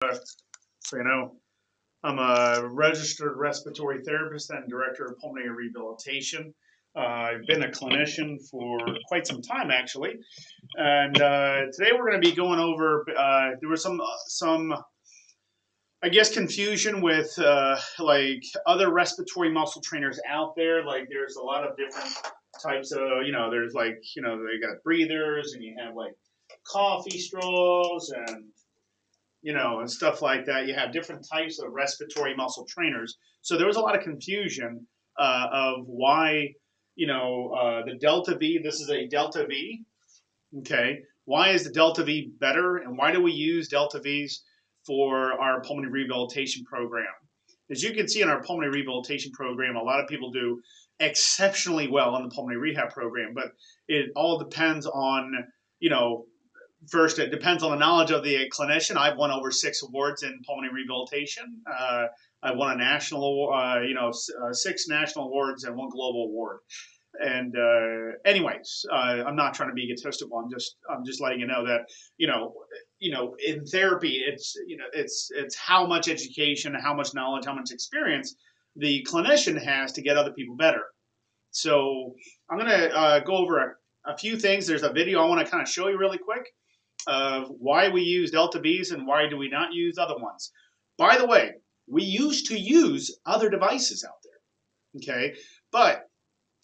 So, I'm a registered respiratory therapist and director of pulmonary rehabilitation. I've been a clinician for quite some time, actually. And today we're going to be going over. There was some, I guess, confusion with like other respiratory muscle trainers out there. Like, there's a lot of different types of, there's like, they got breathers, and you have like coffee straws and and stuff like that. You have different types of respiratory muscle trainers. So there was a lot of confusion of why, the Delta-V, this is a Delta-V, okay? Why is the Delta-V better, and why do we use Delta-Vs for our pulmonary rehabilitation program? As you can see in our pulmonary rehabilitation program, a lot of people do exceptionally well in the pulmonary rehab program, but it all depends on, first, it depends on the knowledge of the clinician. I've won over 6 awards in pulmonary rehabilitation. I won a national award, 6 national awards and 1 global award. And anyways, I'm not trying to be egotistical. I'm just letting you know that in therapy, it's how much education, how much knowledge, how much experience the clinician has to get other people better. So I'm gonna go over a few things. There's a video I want to kind of show you really quick of why we use Delta-Vs and why do we not use other ones. By the way, we used to use other devices out there, okay? But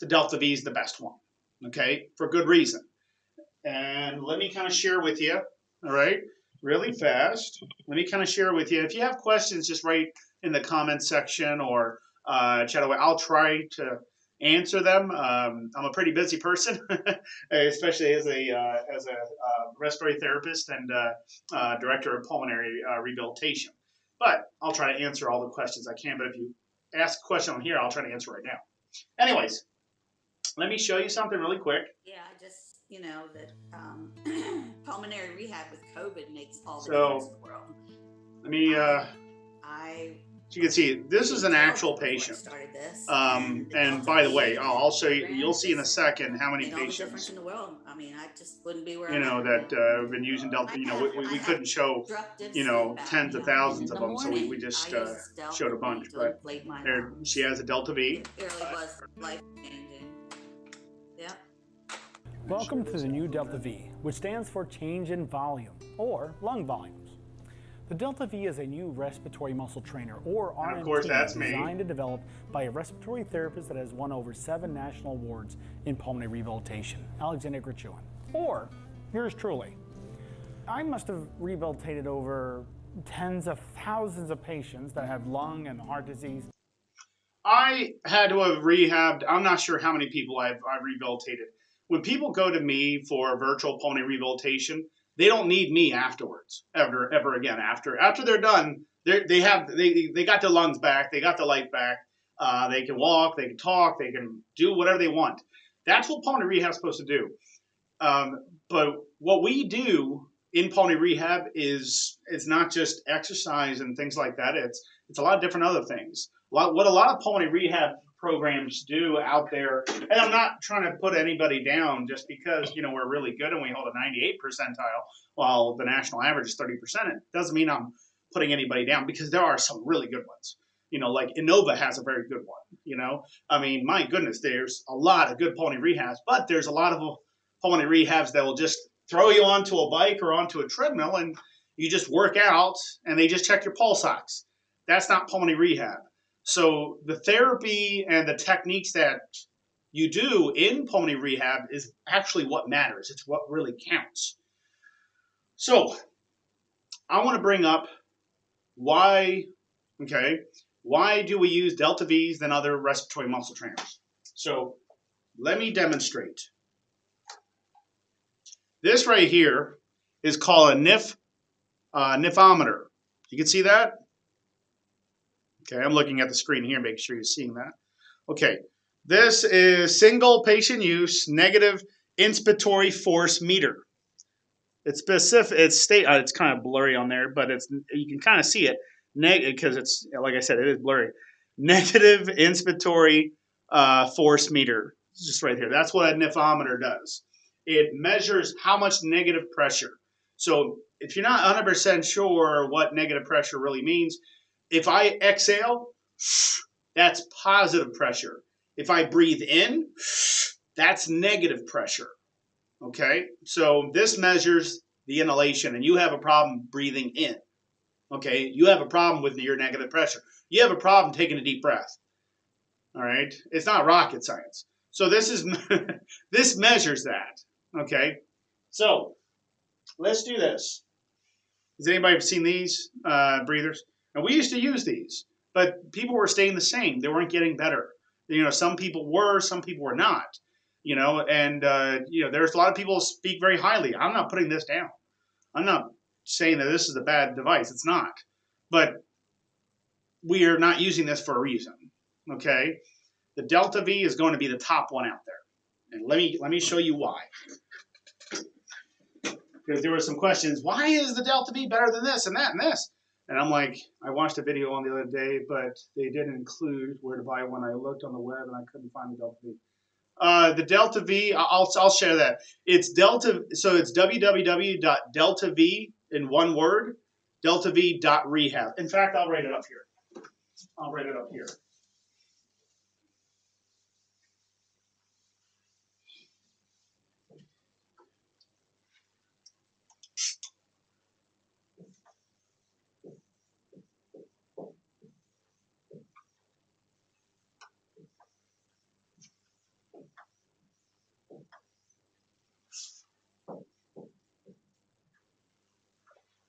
the Delta-V is the best one, okay? For good reason. And let me kind of share with you, all right? Really fast. Let me kind of share with you. If you have questions, just write in the comments section or chat away. I'll try to answer them. I'm a pretty busy person, especially as a respiratory therapist and director of pulmonary rehabilitation. But I'll try to answer all the questions I can. But if you ask a question on here, I'll try to answer right now. Anyways, let me show you something really quick. Yeah, I just, that pulmonary rehab with COVID makes all the difference in the world. Let me, so you can see, this is an actual patient. And by the way, I'll show you, you'll see in a second how many patients, in the world. I mean, I just wouldn't be where that have been using Delta. We couldn't show, tens of thousands of them, so we just showed a bunch. But there, she has a Delta-V. It really was life-changing. Yep. Welcome to the new Delta-V, which stands for change in volume, or lung volumes. The Delta-V is a new respiratory muscle trainer, or RMT, of course, that's designed and developed by a respiratory therapist that has won over 7 national awards in pulmonary rehabilitation, Alexander Grachuan, or yours truly. I must have rehabilitated over tens of thousands of patients that have lung and heart disease. I had to have rehabbed, I'm not sure how many people I've rehabilitated. When people go to me for virtual pulmonary rehabilitation, they don't need me afterwards, ever again. After they're done, they got their lungs back, they got their life back. They can walk, they can talk, they can do whatever they want. That's what pulmonary rehab is supposed to do. But what we do in pulmonary rehab is it's not just exercise and things like that. It's a lot of different other things. What a lot of pulmonary rehab programs do out there, and I'm not trying to put anybody down just because we're really good and we hold a 98 percentile while the national average is 30%. It doesn't mean I'm putting anybody down, because there are some really good ones. Like Innova has a very good one. I mean, my goodness, there's a lot of good pulmonary rehabs, but there's a lot of pulmonary rehabs that will just throw you onto a bike or onto a treadmill and you just work out and they just check your pulse ox. That's not pulmonary rehab. So the therapy and the techniques that you do in pulmonary rehab is actually what matters. It's what really counts. So I want to bring up why do we use Delta-Vs than other respiratory muscle trainers? So let me demonstrate. This right here is called a nephrometer. You can see that? Okay, I'm looking at the screen here, making sure you're seeing that. Okay, this is single patient use negative inspiratory force meter. It's specific. It's kind of blurry on there, but you can kind of see it because it's, like I said, it is blurry. Negative inspiratory force meter. It's just right here. That's what a nephrometer does. It measures how much negative pressure. So if you're not 100% sure what negative pressure really means, if I exhale, that's positive pressure. If I breathe in, that's negative pressure. Okay, so this measures the inhalation, and you have a problem breathing in. Okay, you have a problem with your negative pressure. You have a problem taking a deep breath. All right, it's not rocket science. So this is this measures that. Okay, so let's do this. Has anybody seen these breathers? And we used to use these, but people were staying the same. They weren't getting better. You know, some people were, some people were not. You know, and you know, there's a lot of people who speak very highly. I'm not putting this down. I'm not saying that this is a bad device. It's not. But we are not using this for a reason. Okay, the Delta-V is going to be the top one out there, and let me show you why. Because there were some questions, why is the Delta-V better than this and that and this? And I'm like, I watched a video on the other day, but they didn't include where to buy one. I looked on the web and I couldn't find the Delta-V. The Delta-V, I'll share that. It's Delta, so it's www.deltav, in one word, DeltaV.rehab. In fact, I'll write it up here. I'll write it up here.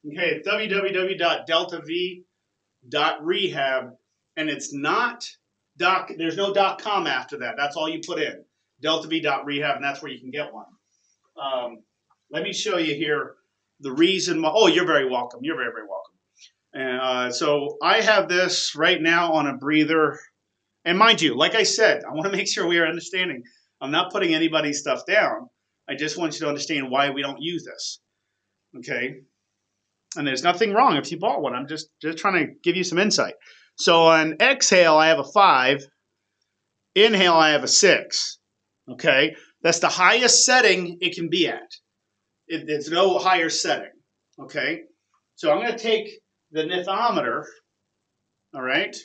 Okay, www.deltav.rehab, and it's not there's no .com after that. That's all you put in. DeltaV.rehab, and that's where you can get one. Let me show you here the reason why. Oh, you're very welcome. You're very, very welcome. And so I have this right now on a breather. And mind you, like I said, I want to make sure we are understanding. I'm not putting anybody's stuff down. I just want you to understand why we don't use this. Okay? And there's nothing wrong if you bought one. I'm just trying to give you some insight. So on exhale, I have a 5. Inhale, I have a 6. Okay? That's the highest setting it can be at. It's no higher setting. Okay? So I'm going to take the nithometer, all right?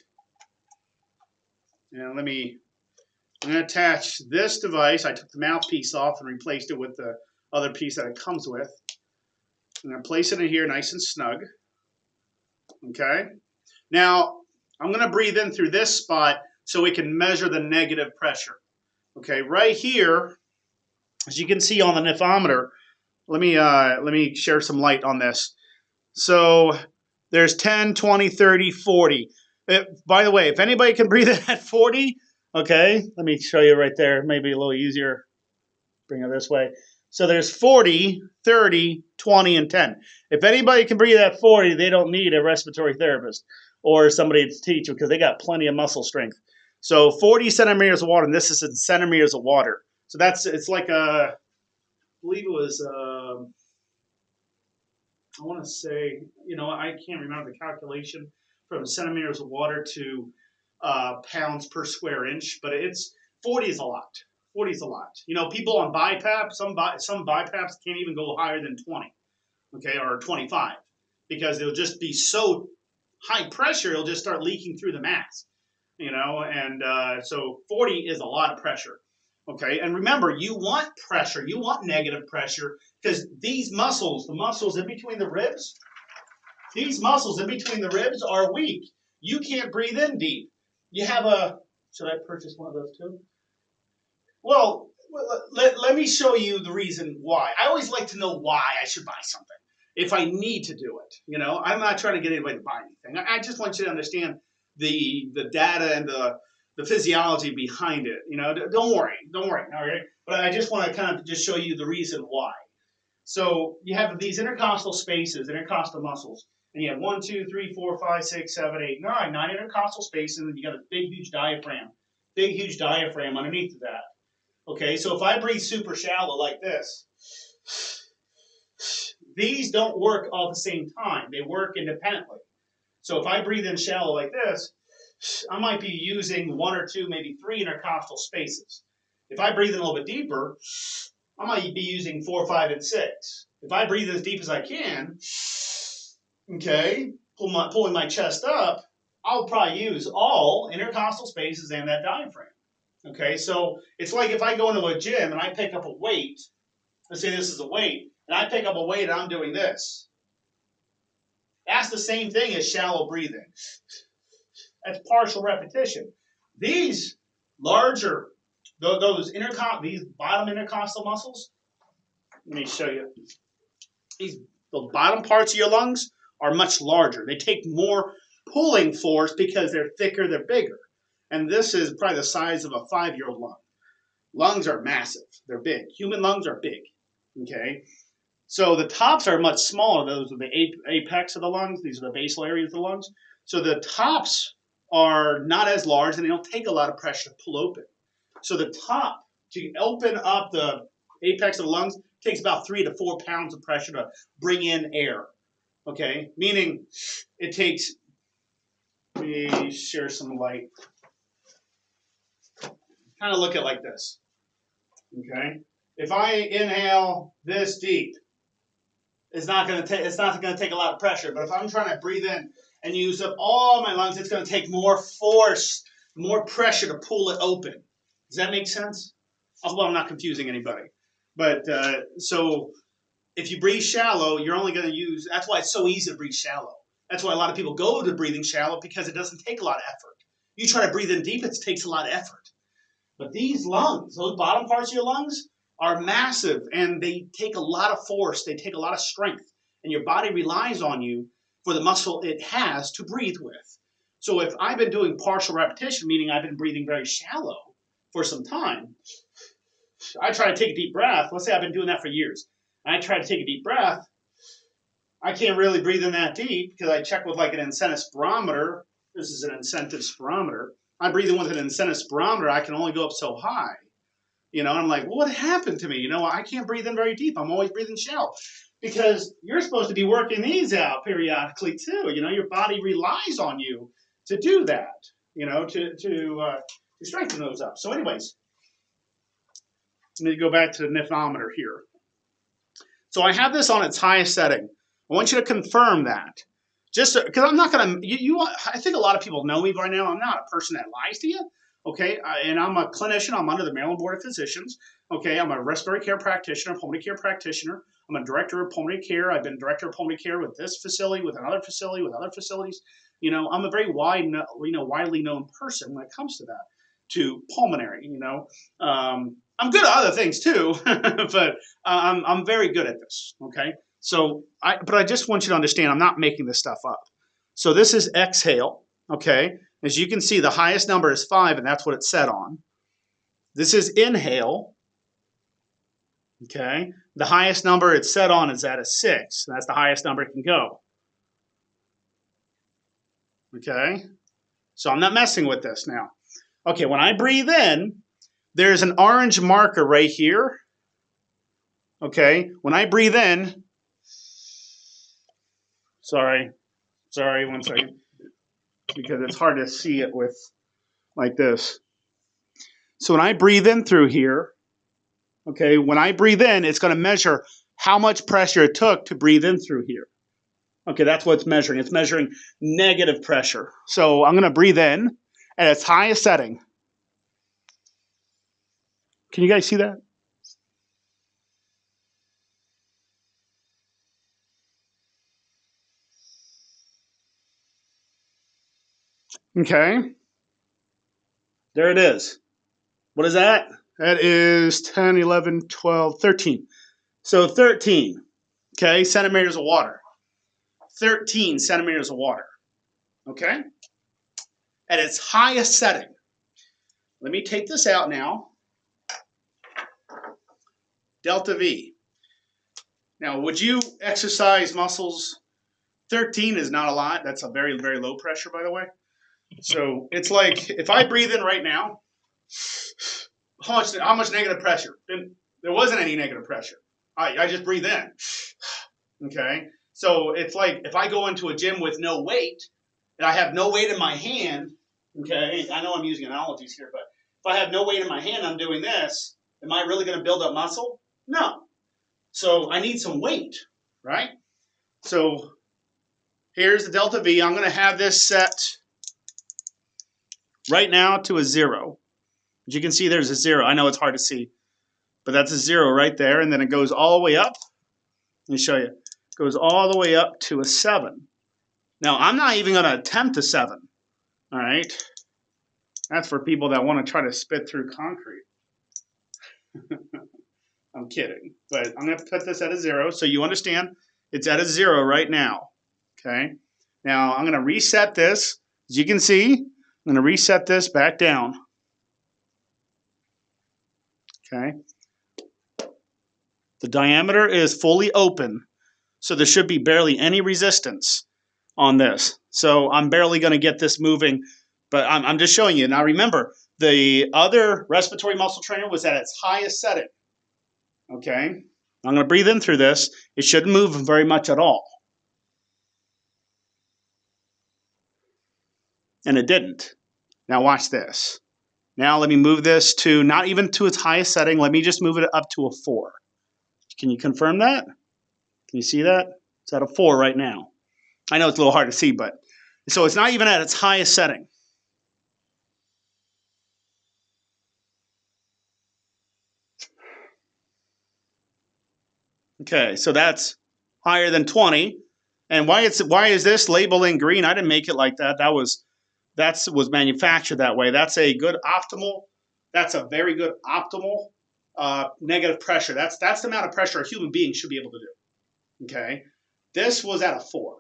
And I'm going to attach this device. I took the mouthpiece off and replaced it with the other piece that it comes with. I'm going to place it in here nice and snug. Okay? Now, I'm going to breathe in through this spot so we can measure the negative pressure. Okay, right here, as you can see on the nithometer, let me share some light on this. So there's 10, 20, 30, 40. By the way, if anybody can breathe in at 40, okay, let me show you right there. Maybe a little easier. Bring it this way. So there's 40, 30, 20, and 10. If anybody can breathe at 40, they don't need a respiratory therapist or somebody to teach because they got plenty of muscle strength. So 40 centimeters of water, and this is in centimeters of water. So it's like I believe it was, I want to say, you know, I can't remember the calculation from centimeters of water to pounds per square inch, but 40 is a lot. 40 is a lot. You know, people on BiPAP, some BiPAPs can't even go higher than 20, okay, or 25, because they'll just be so high pressure, it'll just start leaking through the mask, you know, and so 40 is a lot of pressure, okay, and remember, you want pressure, you want negative pressure, because these muscles, the muscles in between the ribs, these muscles in between the ribs are weak. You can't breathe in deep. You have should I purchase one of those too? Well, let me show you the reason why. I always like to know why I should buy something, if I need to do it. You know, I'm not trying to get anybody to buy anything. I just want you to understand the data and the physiology behind it. You know, don't worry, all right? But I just want to kind of just show you the reason why. So you have these intercostal spaces, intercostal muscles, and you have 1, 2, 3, 4, 5, 6, 7, 8, 9 intercostal spaces, and then you got a big, huge diaphragm underneath of that. Okay, so if I breathe super shallow like this, these don't work all at the same time. They work independently. So if I breathe in shallow like this, I might be using 1 or 2, maybe 3 intercostal spaces. If I breathe in a little bit deeper, I might be using 4, 5, and 6. if I breathe as deep as I can, okay, pulling my chest up, I'll probably use all intercostal spaces and that diaphragm. Okay, so it's like if I go into a gym and I pick up a weight, let's say this is a weight, and I pick up a weight and I'm doing this. That's the same thing as shallow breathing. That's partial repetition. These larger, these bottom intercostal muscles, let me show you. The bottom parts of your lungs are much larger. They take more pulling force because they're thicker, they're bigger. And this is probably the size of a 5-year-old lung. Lungs are massive. They're big. Human lungs are big. Okay? So the tops are much smaller. Those are the apex of the lungs. These are the basal areas of the lungs. So the tops are not as large, and they don't take a lot of pressure to pull open. So the top, to open up the apex of the lungs, takes about 3 to 4 pounds of pressure to bring in air. Okay? Meaning it takes, let me share some light. Kind of look at it like this. Okay? If I inhale this deep, it's not going to take a lot of pressure. But if I'm trying to breathe in and use up all my lungs, it's going to take more force, more pressure to pull it open. Does that make sense? Well, I'm not confusing anybody. But so if you breathe shallow, you're only going to use, that's why it's so easy to breathe shallow. That's why a lot of people go to breathing shallow, because it doesn't take a lot of effort. You try to breathe in deep, it takes a lot of effort. But these lungs, those bottom parts of your lungs, are massive, and they take a lot of force. They take a lot of strength, and your body relies on you for the muscle it has to breathe with. So if I've been doing partial repetition, meaning I've been breathing very shallow for some time, I try to take a deep breath. Let's say I've been doing that for years. And I try to take a deep breath. I can't really breathe in that deep because I check with like an incentive spirometer. This is an incentive spirometer. I breathe in with an incentive spirometer. I can only go up so high. You know, I'm like, well, what happened to me? You know, I can't breathe in very deep. I'm always breathing shallow. Because you're supposed to be working these out periodically too. You know, your body relies on you to do that, you know, to strengthen those up. So anyways, let me go back to the nephometer here. So I have this on its highest setting. I want you to confirm that. Just because I'm not going to, I think a lot of people know me by now. I'm not a person that lies to you. Okay, and I'm a clinician. I'm under the Maryland Board of Physicians. Okay, I'm a respiratory care practitioner, pulmonary care practitioner. I'm a director of pulmonary care. I've been director of pulmonary care with this facility, with another facility, with other facilities. You know, I'm a very widely known person when it comes to that, to pulmonary. You know, I'm good at other things too, but I'm very good at this. Okay, so but I just want you to understand, I'm not making this stuff up. So this is exhale. Okay. As you can see, the highest number is 5, and that's what it's set on. This is inhale. Okay. The highest number it's set on is at a 6. And that's the highest number it can go. Okay. So I'm not messing with this now. Okay, when I breathe in, there's an orange marker right here. Okay. When I breathe in, sorry, 1 second. Because it's hard to see it with like this. So when I breathe in through here, okay, when I breathe in, it's going to measure how much pressure it took to breathe in through here. Okay, that's what it's measuring. It's measuring negative pressure. So I'm going to breathe in at its highest setting. Can you guys see that? Okay. There it is. What is that? That is 10, 11, 12, 13. So 13, okay, centimeters of water. 13 centimeters of water, okay? At its highest setting. Let me take this out now. Delta V. Now, would you exercise muscles? 13 is not a lot. That's a very, very low pressure, by the way. So it's like if I breathe in right now, how much negative pressure? There wasn't any negative pressure. I just breathe in. Okay? So it's like if I go into a gym with no weight, and I have no weight in my hand, okay? I know I'm using analogies here, but if I have no weight in my hand, I'm doing this, am I really going to build up muscle? No. So I need some weight, right? So here's the Delta-V. I'm going to have this set right now to a 0. As you can see, there's a 0. I know it's hard to see, but that's a 0 right there. And then it goes all the way up. Let me show you. It goes all the way up to a 7. Now, I'm not even going to attempt a 7. All right? That's for people that want to try to spit through concrete. I'm kidding. But I'm going to put this at a 0 so you understand it's at a 0 right now. Okay? Now, I'm going to reset this. As you can see, I'm going to reset this back down. Okay? The diameter is fully open, so there should be barely any resistance on this. So I'm barely going to get this moving, but I'm just showing you. Now remember, the other respiratory muscle trainer was at its highest setting. Okay? I'm going to breathe in through this. It shouldn't move very much at all. And it didn't. Now watch this. Now let me move this to not even to its highest setting. Let me just move it up to a 4. Can you confirm that? Can you see that? It's at a 4 right now. I know it's a little hard to see, but so it's not even at its highest setting. Okay, so that's higher than 20. And why is this label in green? I didn't make it like that. That was manufactured that way. That's a good optimal. That's a very good optimal negative pressure. That's the amount of pressure a human being should be able to do. Okay, this was at a 4.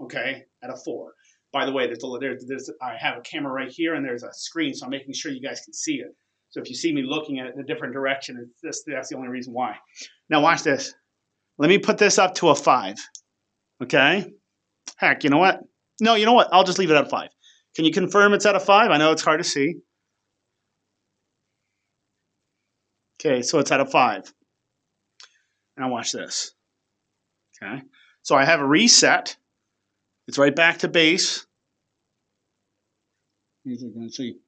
Okay, at a 4. By the way, I have a camera right here, and there's a screen, so I'm making sure you guys can see it. So if you see me looking at it in a different direction, that's the only reason why. Now watch this. Let me put this up to a 5. Okay? Heck, you know what? No, you know what? I'll just leave it at a 5. Can you confirm it's at a 5? I know it's hard to see. Okay, so it's at a 5. Now watch this. Okay? So I have a reset. It's right back to base. As you can see.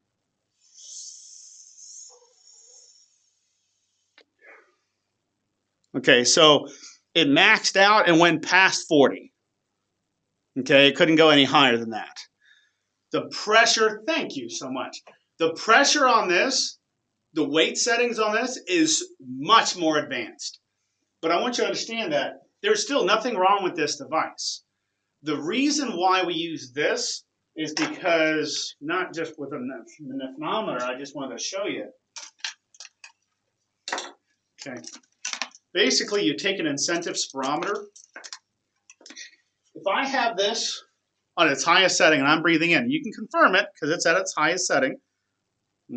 Okay, so it maxed out and went past 40. Okay, it couldn't go any higher than that. The pressure, thank you so much. The pressure on this, the weight settings on this is much more advanced. But I want you to understand that there's still nothing wrong with this device. The reason why we use this is because, not just with a nephometer, I just wanted to show you. Okay. Basically, you take an incentive spirometer. If I have this on its highest setting and I'm breathing in, you can confirm it because it's at its highest setting.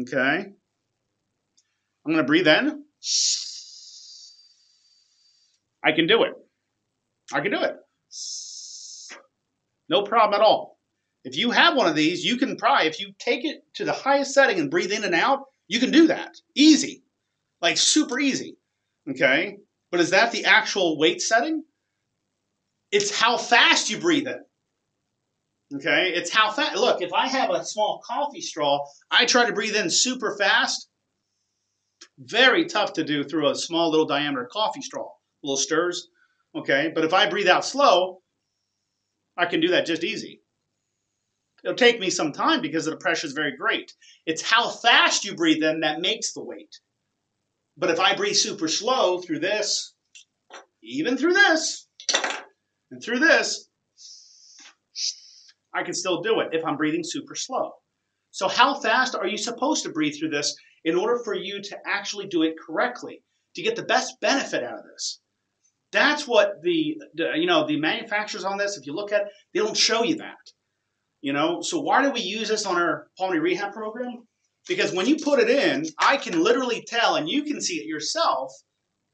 Okay. I'm going to breathe in. I can do it. I can do it. No problem at all. If you have one of these, you can probably, if you take it to the highest setting and breathe in and out, you can do that. Easy. Like super easy. Okay. But is that the actual weight setting? It's how fast you breathe in. Okay. It's how fast. Look, if I have a small coffee straw, I try to breathe in super fast. Very tough to do through a small little diameter coffee straw. Little stirs. Okay. But if I breathe out slow, I can do that just easy. It'll take me some time because the pressure is very great. It's how fast you breathe in that makes the weight. But if I breathe super slow through this, even through this, and through this, I can still do it if I'm breathing super slow. So how fast are you supposed to breathe through this in order for you to actually do it correctly, to get the best benefit out of this? That's what the manufacturers on this, if you look at it, they don't show you that. So why do we use this on our pulmonary rehab program? Because when you put it in, I can literally tell, and you can see it yourself,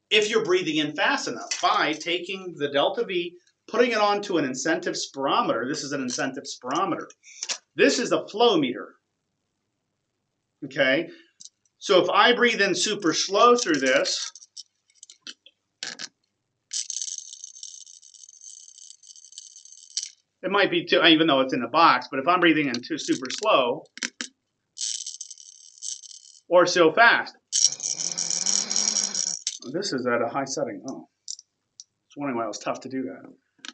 if you're breathing in fast enough by taking the Delta-V, putting it onto an incentive spirometer. This is an incentive spirometer. This is a flow meter. Okay? So if I breathe in super slow through this, it might be too, even though it's in a box, but if I'm breathing in too super slow or so fast, this is at a high setting. Oh, It's wondering why it was tough to do that.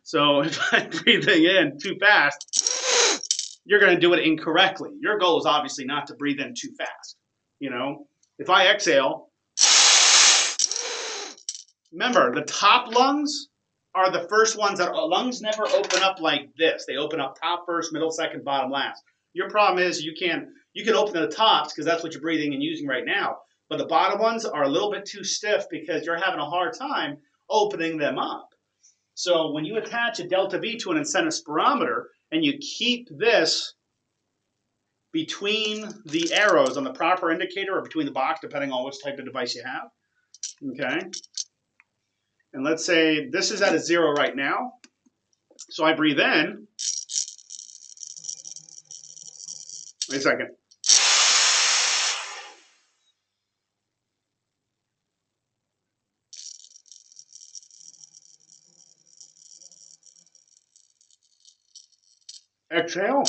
So if I'm breathing in too fast, you're going to do it incorrectly. Your goal is obviously not to breathe in too fast. You know, if I exhale, remember the top lungs are the first ones that lungs never open up like this. They open up top first, middle second, bottom last. Your problem is you can open the tops because that's what you're breathing and using right now. But the bottom ones are a little bit too stiff because you're having a hard time opening them up. So when you attach a Delta-V to an incentive spirometer and you keep this between the arrows on the proper indicator or between the box, depending on which type of device you have, okay? And let's say this is at a 0 right now. So I breathe in. Wait a second. Exhale.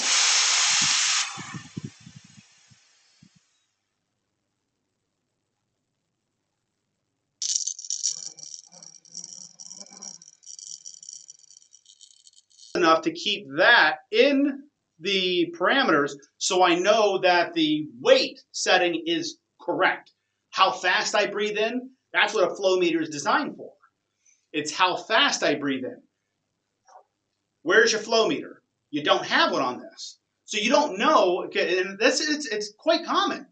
Enough to keep that in the parameters so I know that the weight setting is correct. How fast I breathe in, that's what a flow meter is designed for. It's how fast I breathe in. Where's your flow meter? You don't have one on this. So you don't know, and it's quite common.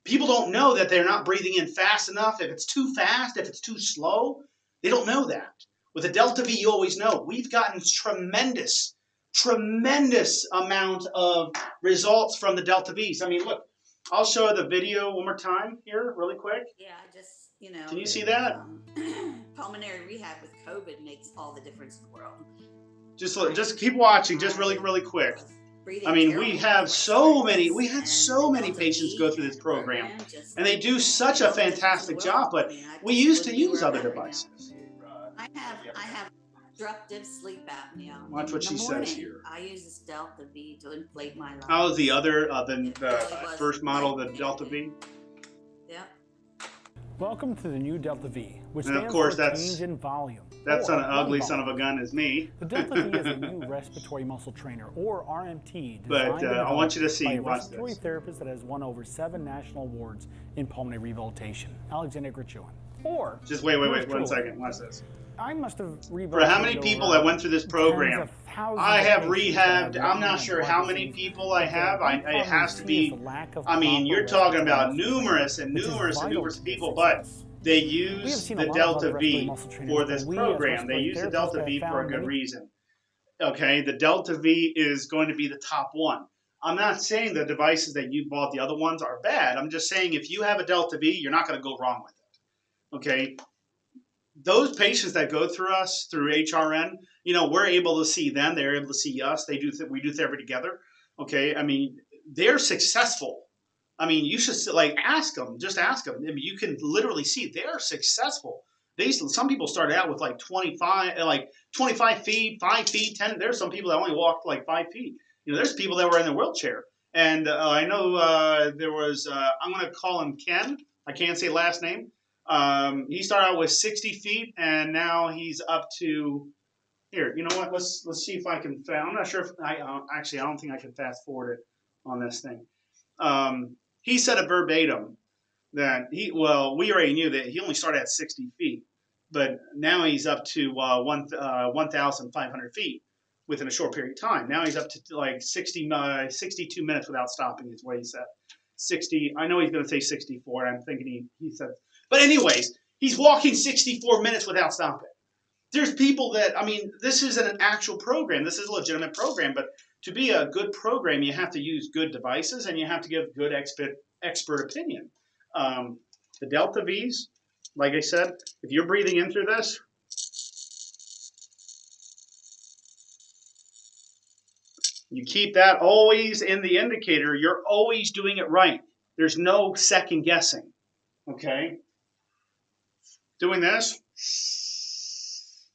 People don't know that they're not breathing in fast enough. If it's too fast, if it's too slow, they don't know that. With a Delta-V, you always know. We've gotten tremendous amount of results from the Delta-Vs. I mean, look, I'll show the video one more time here really quick. Yeah, just, you know. Can you see that? Pulmonary rehab with COVID makes all the difference in the world. Just keep watching, just really quick. I mean, we had so many patients go through this program, and they do such a fantastic job, but we used to use other devices. I have obstructive sleep apnea. Watch what she says here. I use this Delta-V to inflate my lungs. How is the other, the first model, the Delta-V? Yep. Welcome to the new Delta-V, which And of stands course, for that's- change in volume. That's or an ugly lung son of a volume. gun is me. The Delta-V is a new respiratory muscle trainer, or RMT, But, designed and I want you to see, by a watch respiratory this. therapist that has won over 7 national awards in pulmonary rehabilitation, Alexander Grichuan. Or Just wait, yours 1 truly. second, watch this. I must have For rehabilitated how many people over that went through this program, tens of thousands I of have patients that rehabbed, have I'm not lung sure and how heart many disease. people I But the have. one It problem has we to see is be, the lack of I mean, proper you're talking about respiratory muscle numerous training, and which is numerous and vital numerous to people, success. but they We have use seen the a lot of other respiratory Delta-V muscle trainers, for but this we as program. They respiratory use the therapists Delta-V have for a found good many- reason. Okay, the Delta-V is going to be the top one. I'm not saying the devices that you bought, the other ones, are bad. I'm just saying if you have a Delta-V, you're not going to go wrong with it. Okay? Those patients that go through us, through HRN, you know, we're able to see them. They're able to see us. We do therapy together. Okay? I mean, they're successful. I mean, you should, like, ask them. Just ask them. I mean, you can literally see they're successful. Some people started out with like 25 feet, 5 feet, 10. There's some people that only walked like 5 feet. You know, there's people that were in a wheelchair. And I know there was, I'm going to call him Ken. I can't say last name. He started out with 60 feet, and now he's up to, here, you know what? Let's see if I can, I'm not sure if, I don't think I can fast forward it on this thing. He said a verbatim that we already knew that he only started at 60 feet, but now he's up to 1,500 feet within a short period of time. Now he's up to like 62 minutes without stopping is what he said. 60, I know he's going to say 64, I'm thinking he said, but anyways, he's walking 64 minutes without stopping. There's people that, I mean, this isn't an actual program. This is a legitimate program, but to be a good program, you have to use good devices and you have to give good expert opinion. The Delta-Vs, like I said, if you're breathing in through this, you keep that always in the indicator. You're always doing it right. There's no second guessing. Okay? Doing this,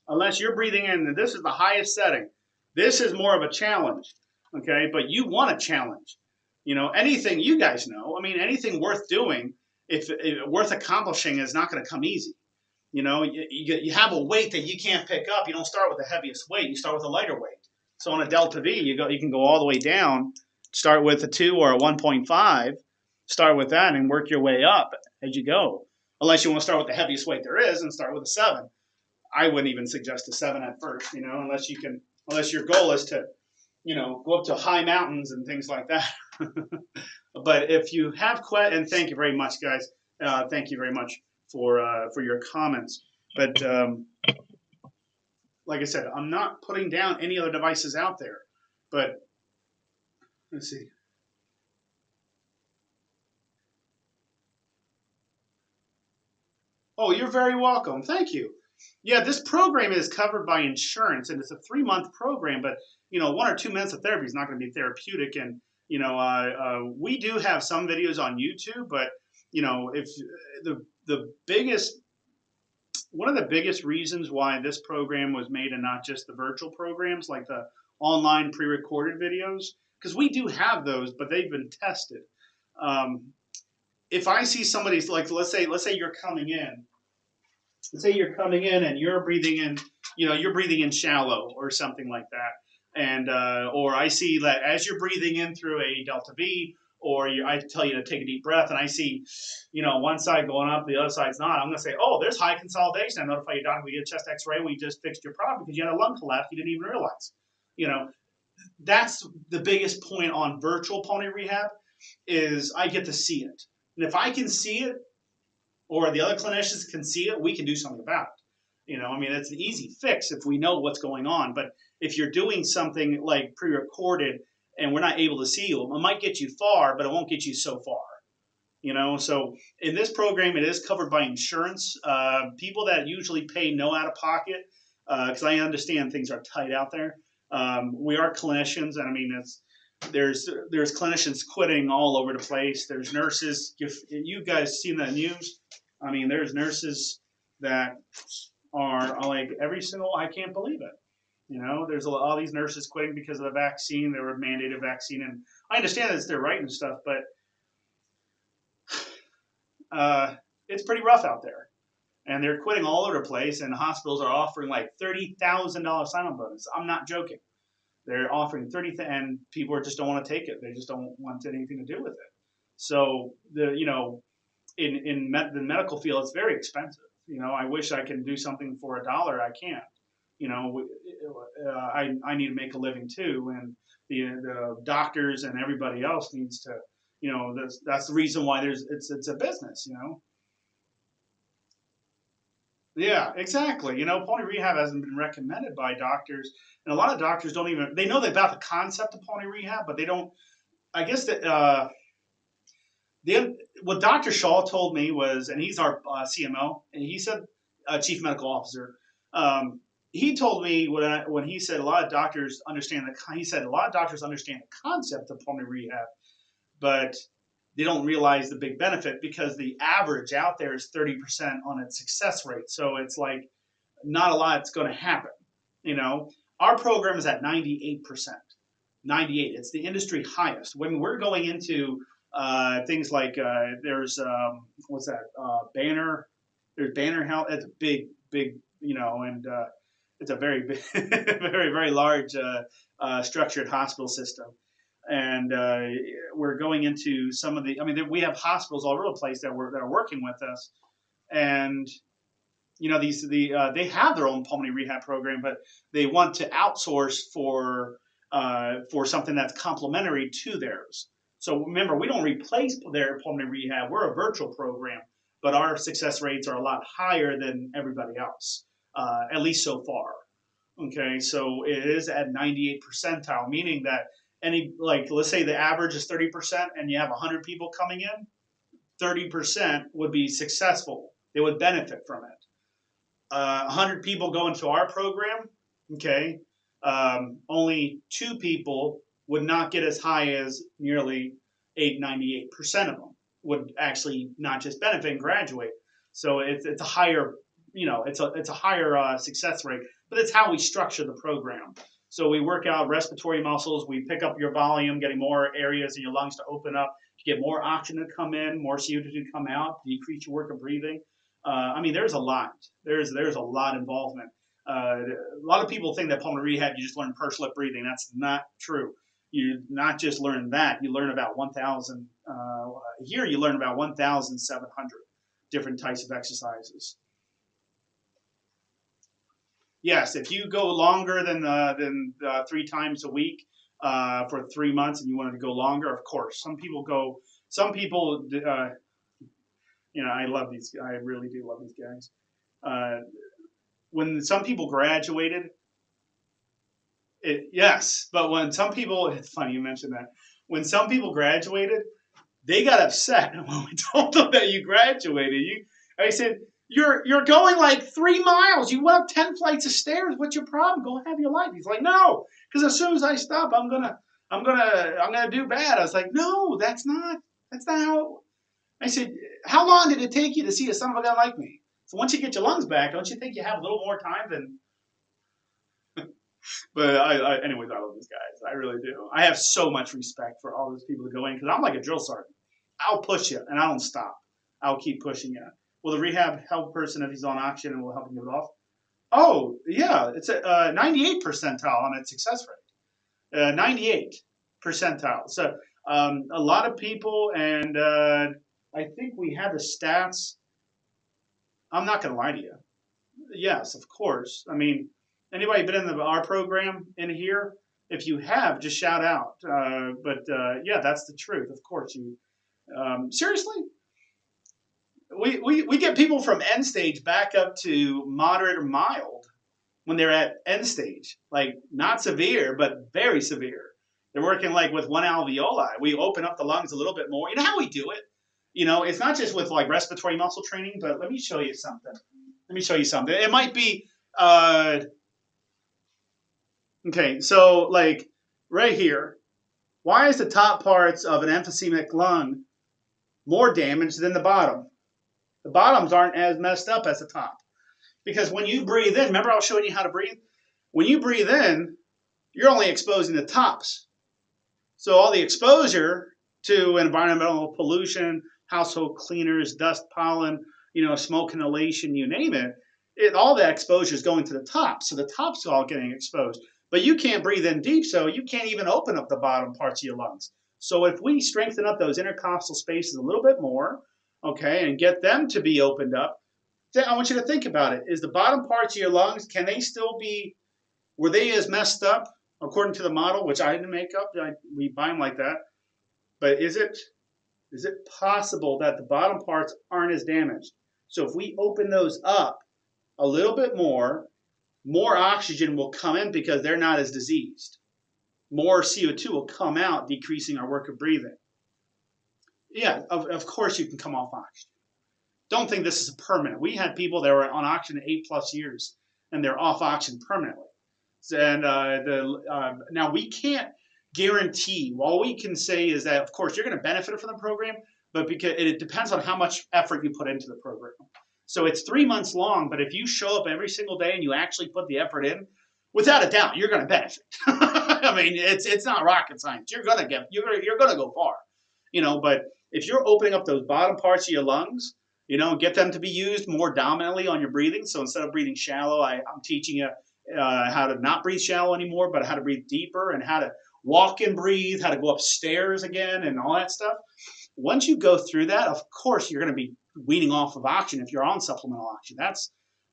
unless you're breathing in, and this is the highest setting. This is more of a challenge. Okay? But you want a challenge. You know, anything, you guys know, I mean, anything worth doing, if worth accomplishing is not going to come easy. You know, you have a weight that you can't pick up. You don't start with the heaviest weight. You start with a lighter weight. So on a Delta-V, you can go all the way down. Start with a 2 or a 1.5. Start with that and work your way up as you go. Unless you want to start with the heaviest weight there is and start with a 7. I wouldn't even suggest a 7 at first, you know, unless your goal is to, you know, go up to high mountains and things like that. But if you have and thank you very much, guys. Thank you very much for your comments. But like I said, I'm not putting down any other devices out there. But let's see. Oh, you're very welcome. Thank you. Yeah, this program is covered by insurance, and it's a 3-month program. But you know, 1 or 2 minutes of therapy is not going to be therapeutic. And you know, we do have some videos on YouTube, but you know, if the biggest one of the biggest reasons why this program was made and not just the virtual programs like the online pre-recorded videos, because we do have those, but they've been tested. If I see somebody's like, let's say you're coming in. Let's say you're coming in and you're breathing in, you know, you're breathing in shallow or something like that. And, or I see that as you're breathing in through a Delta-V, or I tell you to take a deep breath and I see, you know, one side going up, the other side's not. I'm going to say, oh, there's high consolidation. I notify your doctor, we get a chest x-ray, we just fixed your problem because you had a lung collapse you didn't even realize. You know, that's the biggest point on virtual pulmonary rehab is I get to see it. And if I can see it, or the other clinicians can see it, we can do something about it. You know, I mean, it's an easy fix if we know what's going on. But if you're doing something like pre-recorded and we're not able to see you, it might get you far, but it won't get you so far. You know, so in this program, it is covered by insurance. People that usually pay no out-of-pocket, because I understand things are tight out there. We are clinicians, and I mean, there's clinicians quitting all over the place. There's nurses. If you guys seen the news, I mean, there's nurses that are like every single. I can't believe it. You know, there's all these nurses quitting because of the vaccine. They were mandated vaccine, and I understand that they're right and stuff, but it's pretty rough out there. And they're quitting all over the place, and hospitals are offering like $30,000 sign-on bonus. I'm not joking. They're offering and people just don't want to take it. They just don't want anything to do with it. So you know, in the medical field, it's very expensive. You know, I wish I could do something for $1. I can't. You know, I need to make a living too, and the doctors and everybody else needs to. You know, that's the reason why it's a business. You know. Yeah, exactly. You know, pulmonary rehab hasn't been recommended by doctors, and a lot of doctors don't even they know about the concept of pulmonary rehab, but they don't. I guess that what Dr. Shaw told me was, and he's our CMO, and he said chief medical officer. He told me when he said a lot of doctors understand the concept of pulmonary rehab, but they don't realize the big benefit because the average out there is 30% on its success rate. So it's like not a lot's going to happen. You know, our program is at 98%. 98. It's the industry highest. When we're going into things like there's what's that Banner? There's Banner Health. It's a big, you know, and it's a very big, very large structured hospital system. And we're going into some of the. I mean, we have hospitals all over the place that are working with us, and you know they have their own pulmonary rehab program, but they want to outsource for something that's complementary to theirs. So remember, we don't replace their pulmonary rehab. We're a virtual program, but our success rates are a lot higher than everybody else, at least so far. Okay, so it is at 98 percentile, meaning that let's say the average is 30% and you have 100 people coming in, 30% would be successful. They would benefit from it. 100 people go into our program, okay, only 2 people would not get as high as nearly 98% of them would actually not just benefit and graduate. So it's a higher, you know, it's a higher success rate, but it's how we structure the program. So we work out respiratory muscles. We pick up your volume, getting more areas in your lungs to open up, to get more oxygen to come in, more CO2 to come out, decrease your work of breathing. I mean, there's a lot. There's a lot involvement. A lot of people think that pulmonary rehab, you just learn pursed lip breathing. That's not true. You not just learn that, you learn about 1,000, here you learn about 1,700 different types of exercises. Yes, if you go longer than 3 times a week for 3 months and you wanted to go longer, of course. Some people, you know, I love these, I really do love these guys. When some people graduated, yes, but when some people, it's funny you mentioned that. When some people graduated, they got upset when we told them that you graduated. I said, you're going like 3 miles. You went up 10 flights of stairs. What's your problem? Go have your life. He's like, no, because as soon as I stop, I'm gonna do bad. I was like, no, that's not how. I said, how long did it take you to see a son of a gun like me? So once you get your lungs back, don't you think you have a little more time than? But anyways, I love these guys. I really do. I have so much respect for all those people that go in because I'm like a drill sergeant. I'll push you and I don't stop. I'll keep pushing you. Will the rehab help person if he's on oxygen and will help him give it off? Oh yeah, it's a 98 percentile on its success rate. 98 percentile. So a lot of people, and I think we have the stats. I'm not going to lie to you. Yes, of course. I mean, anybody been in our program in here? If you have, just shout out. Yeah, that's the truth. Of course, you. Seriously, we get people from end stage back up to moderate or mild when they're at end stage, like not severe, but very severe. They're working like with one alveoli. We open up the lungs a little bit more. You know how we do it? You know, it's not just with like respiratory muscle training, but let me show you something. It might be, okay, so like right here, why is the top parts of an emphysemic lung more damaged than the bottom? The bottoms aren't as messed up as the top. Because when you breathe in, remember I was showing you how to breathe? When you breathe in, you're only exposing the tops. So all the exposure to environmental pollution, household cleaners, dust, pollen, smoke inhalation, you name it, all that exposure is going to the top. So the top's all getting exposed. But you can't breathe in deep, so you can't even open up the bottom parts of your lungs. So if we strengthen up those intercostal spaces a little bit more, okay, and get them to be opened up, then I want you to think about it. Is the bottom parts of your lungs, can they still be, were they as messed up according to the model, which I didn't make up, we buy them like that, but is it possible that the bottom parts aren't as damaged? So if we open those up a little bit more oxygen will come in because they're not as diseased. More CO2 will come out, decreasing our work of breathing. Yeah, of course you can come off oxygen. Don't think this is permanent. We had people that were on oxygen 8+ years, and they're off oxygen permanently. And now we can't guarantee. All we can say is that, of course, you're going to benefit from the program, but because it depends on how much effort you put into the program. So it's 3 months long, but if you show up every single day and you actually put the effort in, without a doubt, you're going to benefit. I mean, it's not rocket science. You're going to go far, But if you're opening up those bottom parts of your lungs, get them to be used more dominantly on your breathing. So instead of breathing shallow, I'm teaching you how to not breathe shallow anymore, but how to breathe deeper and how to walk and breathe, how to go upstairs again, and all that stuff. Once you go through that, of course, you're going to be weaning off of oxygen if you're on supplemental oxygen.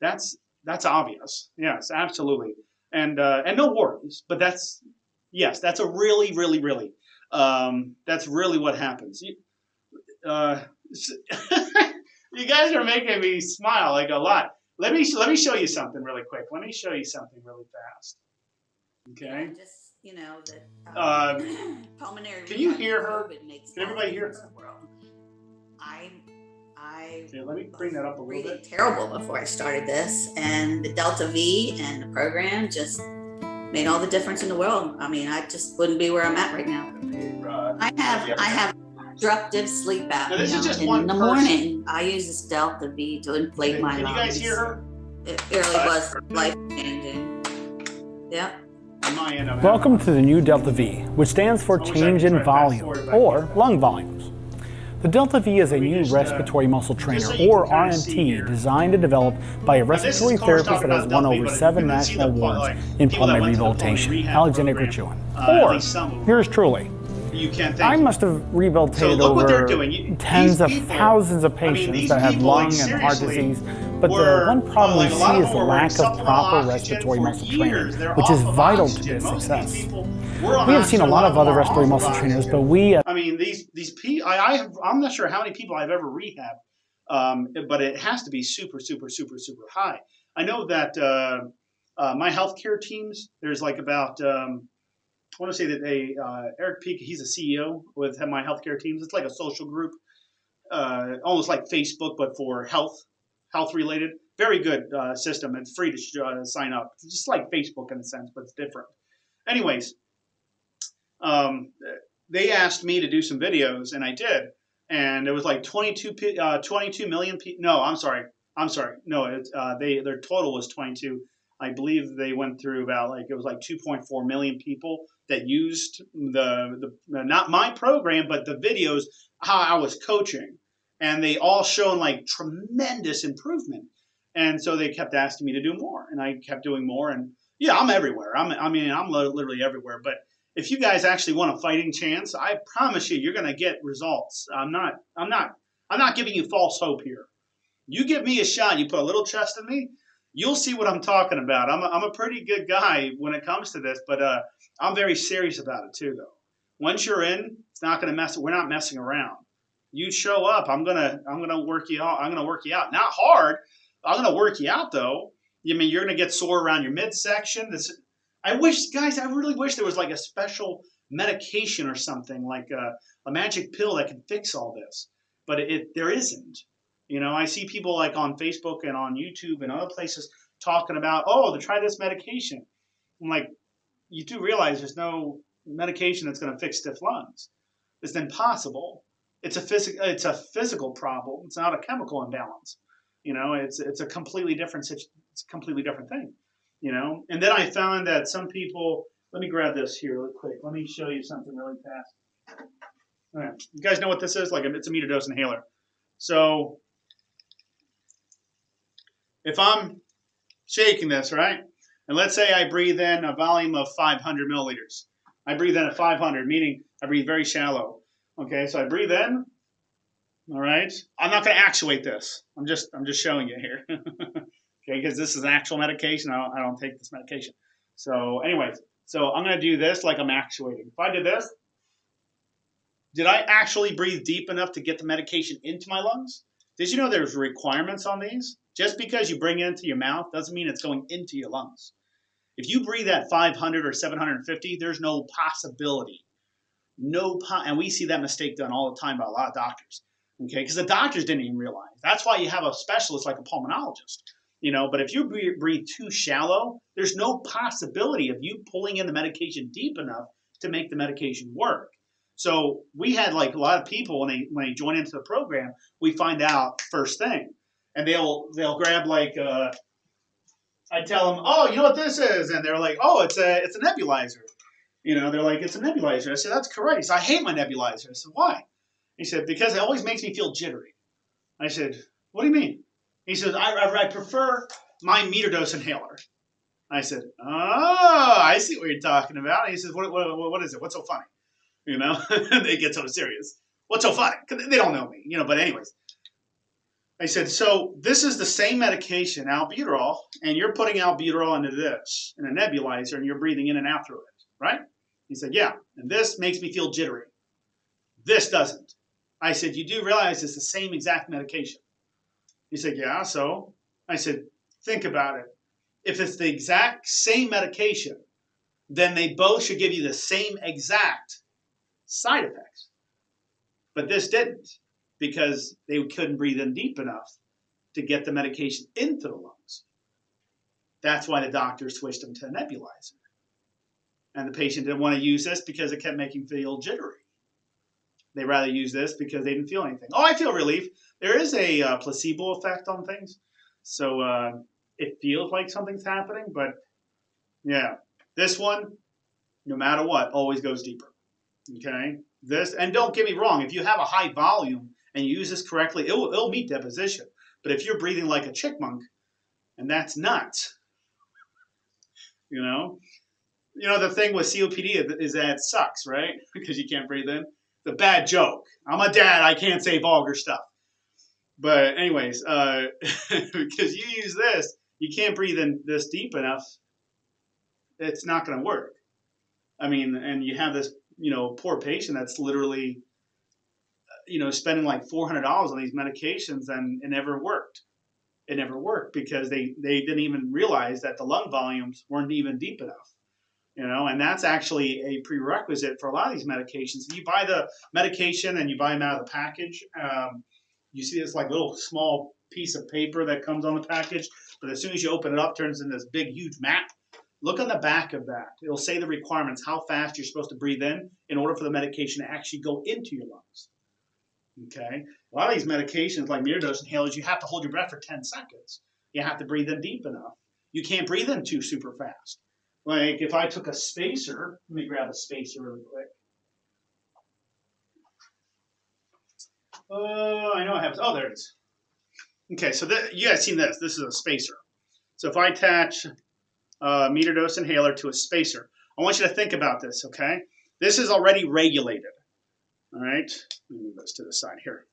That's obvious. Yes, absolutely. And no worries. But that's a really, really, really, that's really what happens. You guys are making me smile like a lot. Let me show you something really quick. Let me show you something really fast. Okay. Yeah, just that pulmonary. Can you hear her? Can everybody hear her? Yeah, let me bring that up a little bit. Terrible before I started this, and the Delta-V and the program just made all the difference in the world. I mean, I just wouldn't be where I'm at right now. I have obstructive sleep apnea. Now, this is just in the morning, I use this Delta-V to inflate my lungs. Can you guys hear her? It really was life-changing. Yep. Welcome to the new Delta-V, which stands for change in volume, or lung volumes. The Delta-V is a new respiratory muscle trainer, or RMT, designed and developed by a respiratory therapist that has won over 7 national awards in pulmonary rehabilitation, Alexander Grachuan. Or yours truly. You can't I must have rehabilitated over tens of thousands of patients that have lung and heart disease, but the one problem we see is the lack of proper respiratory muscle training, which is vital to this success. We have seen a lot of other respiratory muscle trainers, but we... I mean, these people, I'm not sure how many people I've ever rehabbed, but it has to be super, super, super, super high. I know that my healthcare teams, there's like about... I want to say that Eric Peak, he's a CEO with my healthcare teams. It's like a social group, almost like Facebook, but for health related. Very good system. It's free to sign up. It's just like Facebook in a sense, but it's different. Anyways, they asked me to do some videos, and I did. And it was like 22 million people. No, I'm sorry. No, their total was 22. I believe they went through about it was like 2.4 million people that used the not my program, but the videos, how I was coaching. And they all shown like tremendous improvement. And so they kept asking me to do more, and I kept doing more. And yeah, I'm everywhere. I'm literally everywhere. But if you guys actually want a fighting chance, I promise you're going to get results. I'm not giving you false hope here. You give me a shot, you put a little trust in me, you'll see what I'm talking about. I'm a pretty good guy when it comes to this, but I'm very serious about it too, though. Once you're in, it's not going to mess. We're not messing around. You show up, I'm gonna work you out. I'm gonna work you out. Not hard. I'm gonna work you out though. I mean, you're gonna get sore around your midsection. I really wish there was like a special medication or something, like a magic pill that can fix all this. But there isn't. You know, I see people like on Facebook and on YouTube and other places talking about, to try this medication. I'm like, you do realize there's no medication that's going to fix stiff lungs. It's impossible. It's a physical problem. It's not a chemical imbalance. You know, it's a completely different thing. You know, and then I found that some people. Let me grab this here real quick. Let me show you something really fast. All right, you guys know what this is? Like, it's a meter dose inhaler. So if I'm shaking this, right, and let's say I breathe in a volume of 500 milliliters. I breathe in at 500, meaning I breathe very shallow. Okay, so I breathe in. All right, I'm not going to actuate this. I'm just showing you here. Okay, because this is an actual medication. I don't take this medication. So anyways, so I'm going to do this like I'm actuating. If I did this, did I actually breathe deep enough to get the medication into my lungs? Did you know there's requirements on these? Just because you bring it into your mouth doesn't mean it's going into your lungs. If you breathe at 500 or 750, there's no possibility. And we see that mistake done all the time by a lot of doctors. Okay, because the doctors didn't even realize. That's why you have a specialist like a pulmonologist. You know, but if you breathe too shallow, there's no possibility of you pulling in the medication deep enough to make the medication work. So we had like a lot of people when they join into the program, we find out first thing, and they'll grab like I tell them, oh, you know what this is, and they're like, oh, it's a nebulizer. You know, they're like, it's a nebulizer. I said, that's correct. He said, I hate my nebulizer. I said, why? He said, because it always makes me feel jittery. I said, what do you mean? He says, I prefer my meter dose inhaler. I said, oh, I see what you're talking about. And he says, what is it? What's so funny? You know, they get so serious. What's so funny? Because they don't know me, you know, but anyways. I said, so this is the same medication, albuterol, and you're putting albuterol into this, in a nebulizer, and you're breathing in and out through it, right? He said, yeah, and this makes me feel jittery. This doesn't. I said, you do realize it's the same exact medication? He said, yeah, so? I said, think about it. If it's the exact same medication, then they both should give you the same exact side effects. But this didn't, because they couldn't breathe in deep enough to get the medication into the lungs. That's why the doctor switched them to a nebulizer. And the patient didn't want to use this because it kept making him feel jittery. They rather use this because they didn't feel anything. Oh, I feel relief. There is a placebo effect on things. So it feels like something's happening. But yeah, this one, no matter what, always goes deeper. Okay, this, and don't get me wrong, if you have a high volume and you use this correctly, it'll meet deposition. But if you're breathing like a chickmunk, and that's nuts, you know. You know, the thing with COPD is that it sucks, right? Because you can't breathe in. It's a bad joke. I'm a dad. I can't say vulgar stuff. But anyways, because you use this, you can't breathe in this deep enough. It's not going to work. I mean, and you have this, poor patient that's literally, spending like $400 on these medications, and it never worked. It never worked because they didn't even realize that the lung volumes weren't even deep enough. And that's actually a prerequisite for a lot of these medications. If you buy the medication and you buy them out of the package, you see this like little small piece of paper that comes on the package, but as soon as you open it up, it turns into this big, huge map. Look on the back of that. It'll say the requirements, how fast you're supposed to breathe in order for the medication to actually go into your lungs. Okay? A lot of these medications, like metered-dose inhalers, you have to hold your breath for 10 seconds. You have to breathe in deep enough. You can't breathe in too super fast. Like if I took a spacer, let me grab a spacer really quick. I know I have, there it is. Okay, so you guys seen this. This is a spacer. So if I attach a metered dose inhaler to a spacer, I want you to think about this, okay? This is already regulated, all right? Let me move this to the side here.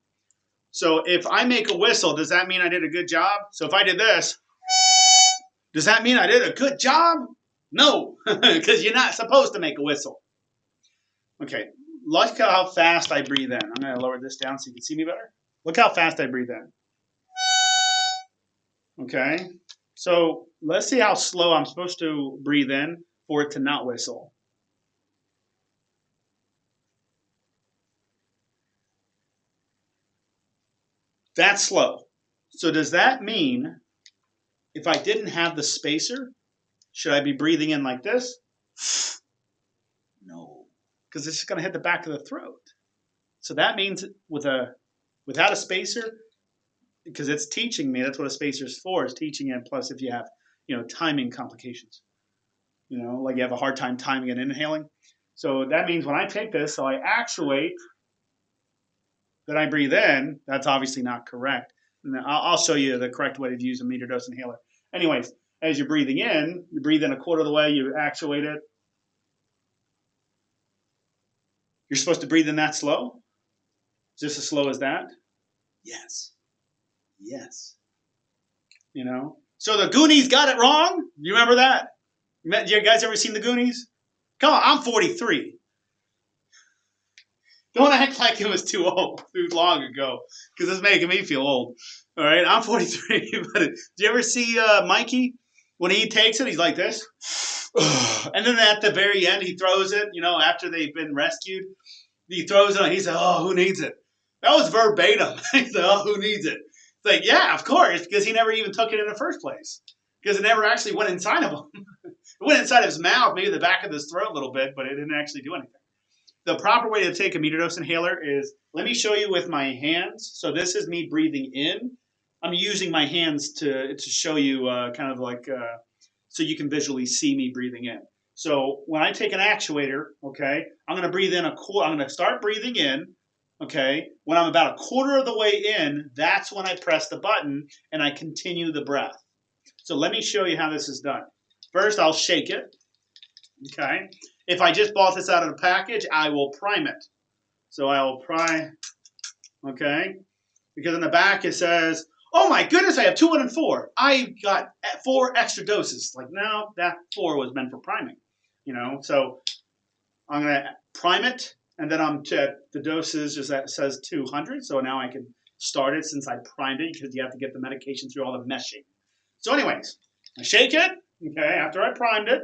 So if I make a whistle, does that mean I did a good job? So if I did this, does that mean I did a good job? No, because you're not supposed to make a whistle. Okay, look how fast I breathe in. I'm going to lower this down so you can see me better. Look how fast I breathe in. Okay, so let's see how slow I'm supposed to breathe in for it to not whistle. That's slow. So does that mean if I didn't have the spacer, should I be breathing in like this? No, because it's just going to hit the back of the throat. So that means without a spacer, because it's teaching me, that's what a spacer is for, is teaching it. Plus, if you have, timing complications, like you have a hard time timing and inhaling. So that means when I take this, so I actuate, then I breathe in, that's obviously not correct. And I'll show you the correct way to use a metered dose inhaler. Anyways, as you're breathing in, you breathe in a quarter of the way, you actuate it. You're supposed to breathe in that slow? Just as slow as that? Yes. Yes. So the Goonies got it wrong? You remember that? You guys ever seen the Goonies? Come on, I'm 43. Don't act like it was too long ago, because it's making me feel old. All right, I'm 43. But did you ever see Mikey? When he takes it, he's like this. And then at the very end, he throws it, after they've been rescued. He throws it, and he said, "Oh, who needs it?" That was verbatim. He said, "Oh, who needs it?" It's like, yeah, of course, because he never even took it in the first place. Because it never actually went inside of him. It went inside of his mouth, maybe the back of his throat a little bit, but it didn't actually do anything. The proper way to take a metered dose inhaler is, let me show you with my hands. So this is me breathing in. I'm using my hands to show you kind of like, so you can visually see me breathing in. So when I take an actuator, okay, I'm going to breathe in I'm going to start breathing in, okay. When I'm about a quarter of the way in, that's when I press the button and I continue the breath. So let me show you how this is done. First, I'll shake it, okay. If I just bought this out of the package, I will prime it. So I will prime, okay, because in the back it says, "Oh my goodness, I have 204. I got 4 extra doses." Like, no, that 4 was meant for priming, So I'm going to prime it, and then the doses just that says 200. So now I can start it since I primed it, because you have to get the medication through all the meshing. So anyways, I shake it, okay, after I primed it.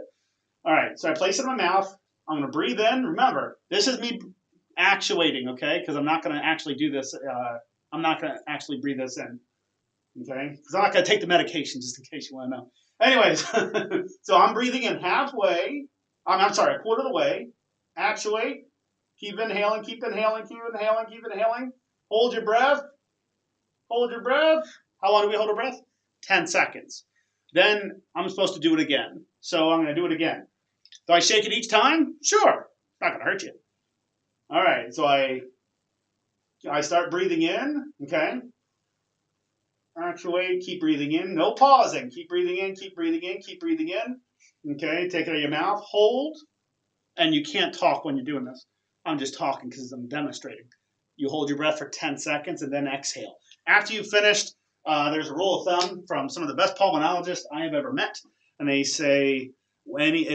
All right, so I place it in my mouth. I'm going to breathe in. Remember, this is me actuating, okay, because I'm not going to actually do this. I'm not going to actually breathe this in. Okay, because I'm not going to take the medication, just in case you want to know. Anyways, so I'm breathing in halfway. I'm sorry, a quarter of the way. Actuate. Keep inhaling, keep inhaling, keep inhaling, keep inhaling. Hold your breath. Hold your breath. How long do we hold our breath? 10 seconds. Then I'm supposed to do it again. So I'm going to do it again. Do I shake it each time? Sure. It's not going to hurt you. All right, so I start breathing in, okay? Actually, keep breathing in, no pausing. Keep breathing in, keep breathing in, keep breathing in. Okay, take it out of your mouth, hold, and you can't talk when you're doing this. I'm just talking because I'm demonstrating. You hold your breath for 10 seconds and then exhale. After you've finished, there's a rule of thumb from some of the best pulmonologists I have ever met, and they say, they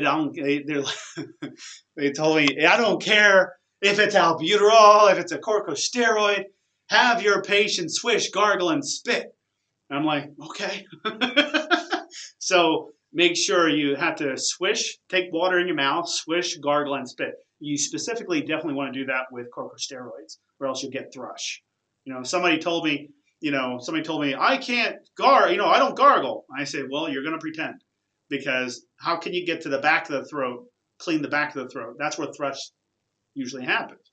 told me, I don't care if it's albuterol, if it's a corticosteroid, have your patient swish, gargle, and spit. And I'm like, okay. So make sure you have to swish, take water in your mouth, swish, gargle, and spit. You specifically definitely want to do that with corticosteroids, or else you'll get thrush. Somebody told me, I can't gargle, I don't gargle. I say, well, you're going to pretend, because how can you get to the back of the throat, clean the back of the throat? That's where thrush usually happens,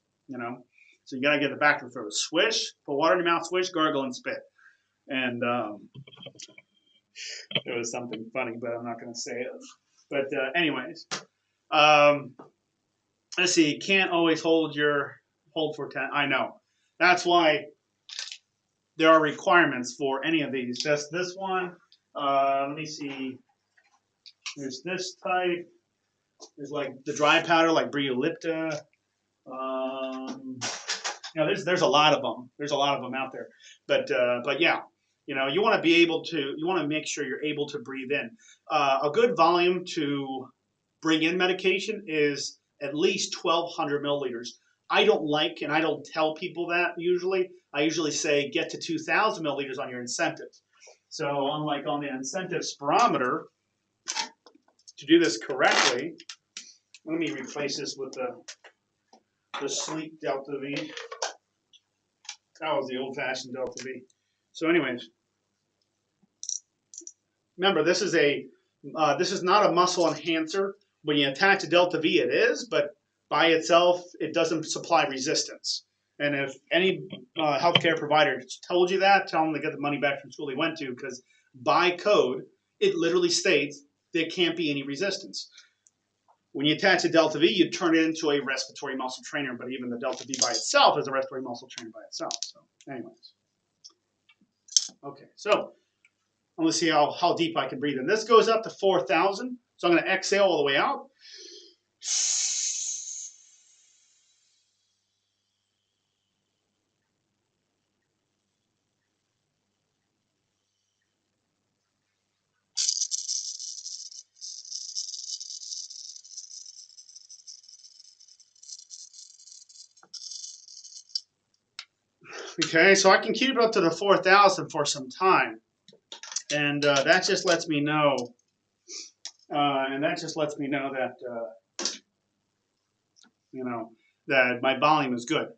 So you got to get the back of the throat. Swish, put water in your mouth, swish, gargle, and spit. And it was something funny, but I'm not going to say it. But anyways, let's see. You can't always hold for 10. I know. That's why there are requirements for any of these. Just this one. Let me see. There's this type. There's like the dry powder, like Briolipta. There's a lot of them. There's a lot of them out there. But yeah. You want to be able to, you want to make sure you're able to breathe in. A good volume to bring in medication is at least 1,200 milliliters. I don't like, and I don't tell people that usually. I usually say get to 2,000 milliliters on your incentives. So unlike on the incentive spirometer, to do this correctly, let me replace this with the sleek Delta-V. That was the old-fashioned Delta-V. So anyways, remember, this is not a muscle enhancer. When you attach a Delta-V, it is, but by itself, it doesn't supply resistance. And if any healthcare provider told you that, tell them to get the money back from school they went to, because by code, it literally states there can't be any resistance. When you attach a Delta-V, you turn it into a respiratory muscle trainer, but even the Delta-V by itself is a respiratory muscle trainer by itself. So anyways. Okay, so I'm going to see how deep I can breathe in. This goes up to 4,000, so I'm going to exhale all the way out. Okay, so I can keep it up to the 4,000 for some time. And that just lets me know, that, that my volume is good.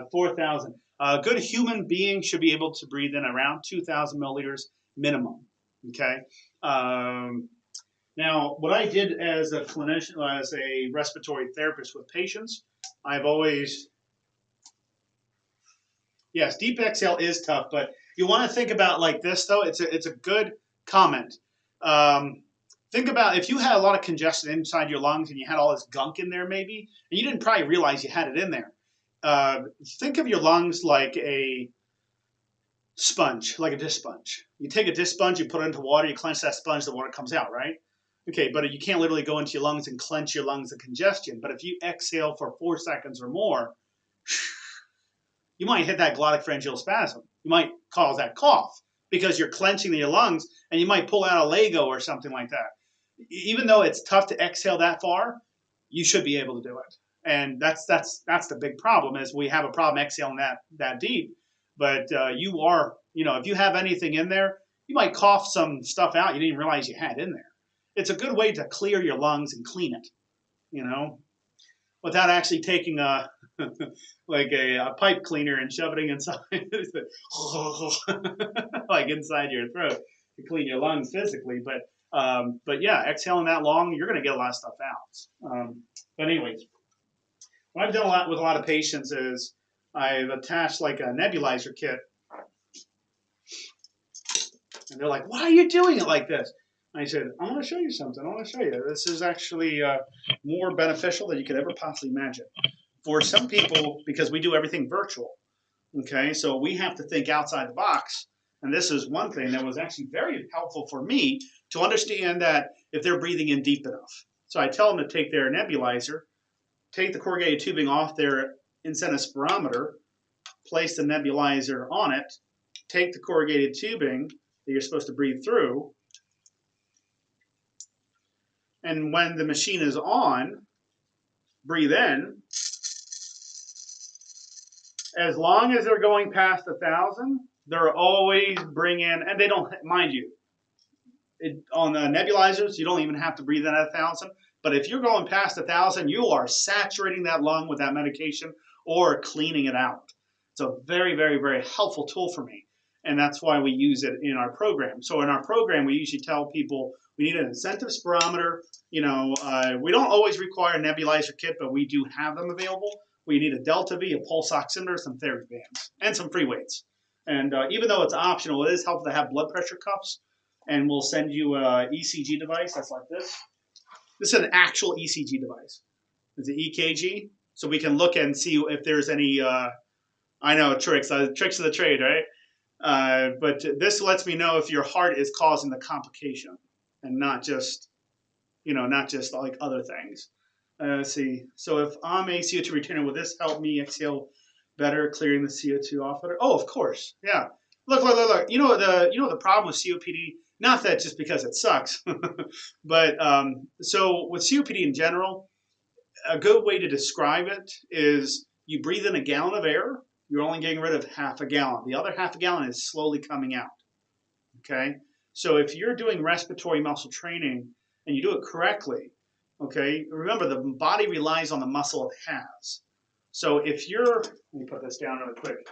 4,000. A good human being should be able to breathe in around 2,000 milliliters minimum. Okay. Now, what I did as a clinician, as a respiratory therapist with patients, I've always, yes, deep exhale is tough, but you want to think about like this, though. It's a good comment. Think about if you had a lot of congestion inside your lungs and you had all this gunk in there maybe, and you didn't probably realize you had it in there. Think of your lungs like a sponge, like a dish sponge. You take a dish sponge, you put it into water, you clench that sponge, the water comes out, right? Okay, but you can't literally go into your lungs and clench your lungs of congestion. But if you exhale for 4 seconds or more, you might hit that glottic pharyngeal spasm. You might cause that cough because you're clenching your lungs, and you might pull out a Lego or something like that. Even though it's tough to exhale that far, you should be able to do it. And that's the big problem, is we have a problem exhaling that deep. But you are, if you have anything in there, you might cough some stuff out you didn't realize you had in there. It's a good way to clear your lungs and clean it, without actually taking a pipe cleaner and shoving it inside, like inside your throat to clean your lungs physically. But yeah, exhaling that long, you're going to get a lot of stuff out. But anyways, what I've done with a lot of patients is I've attached like a nebulizer kit, and they're like, "Why are you doing it like this?" I said, I want to show you something. I want to show you. This is actually more beneficial than you could ever possibly imagine. For some people, because we do everything virtual, okay, so we have to think outside the box. And this is one thing that was actually very helpful for me to understand that if they're breathing in deep enough. So I tell them to take their nebulizer, take the corrugated tubing off their incentive spirometer, place the nebulizer on it, take the corrugated tubing that you're supposed to breathe through, and when the machine is on, breathe in. As long as they're going past 1,000, they're always bringing, and they don't, mind you, on the nebulizers, you don't even have to breathe in at 1,000. But if you're going past 1,000, you are saturating that lung with that medication or cleaning it out. It's a very, very, very helpful tool for me. And that's why we use it in our program. So in our program, we usually tell people we need an incentive spirometer. You know, we don't always require a nebulizer kit, but we do have them available. We need a Delta-V, a pulse oximeter, some therapy bands, and some free weights. And even though it's optional, it is helpful to have blood pressure cuffs. And we'll send you an ECG device that's like this. This is an actual ECG device. It's an EKG, so we can look and see if there's any, I know, tricks of the trade, right? But this lets me know if your heart is causing the complication and not just, not just like other things. Let's see. So if I'm a CO2 returner, will this help me exhale better, clearing the CO2 off better? Oh, of course. Yeah. Look. You know the problem with COPD. Not that just because it sucks, but so with COPD in general, a good way to describe it is you breathe in a gallon of air, you're only getting rid of half a gallon. The other half a gallon is slowly coming out, okay? So if you're doing respiratory muscle training and you do it correctly, okay, remember the body relies on the muscle it has. So if you're, let me put this down really quick.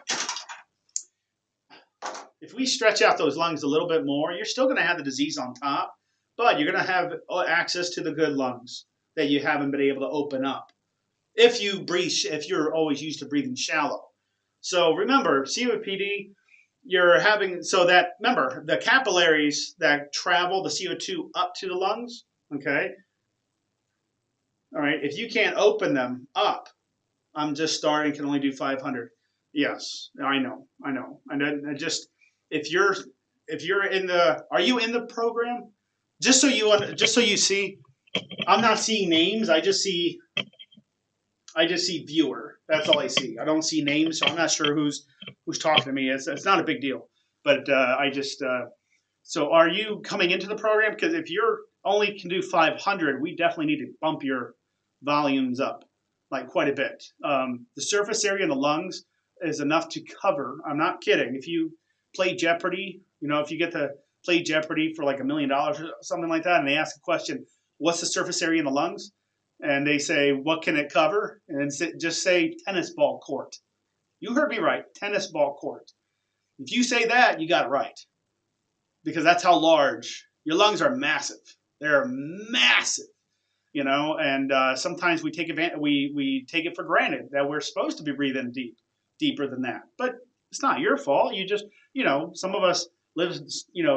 If we stretch out those lungs a little bit more, you're still going to have the disease on top, but you're going to have access to the good lungs that you haven't been able to open up. If you're always used to breathing shallow. So remember, COPD, remember, the capillaries that travel the CO2 up to the lungs, okay? All right, if you can't open them up, I'm just starting, can only do 500. Yes, I know. And then if you're are you in the program? Just so you see, I'm not seeing names. I just see viewer. That's all I see. I don't see names, so I'm not sure who's talking to me. It's not a big deal. But so are you coming into the program? Because if you're only can do 500, we definitely need to bump your volumes up like quite a bit. The surface area in the lungs is enough to cover. I'm not kidding. If you play Jeopardy, if you get to play Jeopardy for like $1 million or something like that, and they ask a question, what's the surface area in the lungs? And they say, what can it cover? And just say tennis ball court. You heard me right, tennis ball court. If you say that, you got it right. Because that's how large. Your lungs are massive. They're massive. And sometimes we take it for granted that we're supposed to be breathing deeper than that. But it's not your fault. You just, some of us live,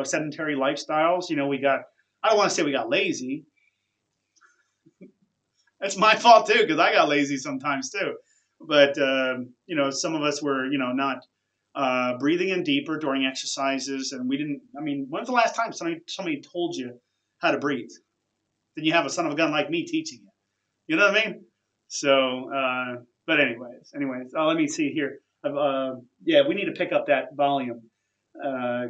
sedentary lifestyles. I don't want to say we got lazy. That's my fault too, because I got lazy sometimes too. But, some of us were, not breathing in deeper during exercises. And we didn't, when's the last time somebody told you how to breathe? Then you have a son of a gun like me teaching you. You know what I mean? So, but anyways, let me see here. We need to pick up that volume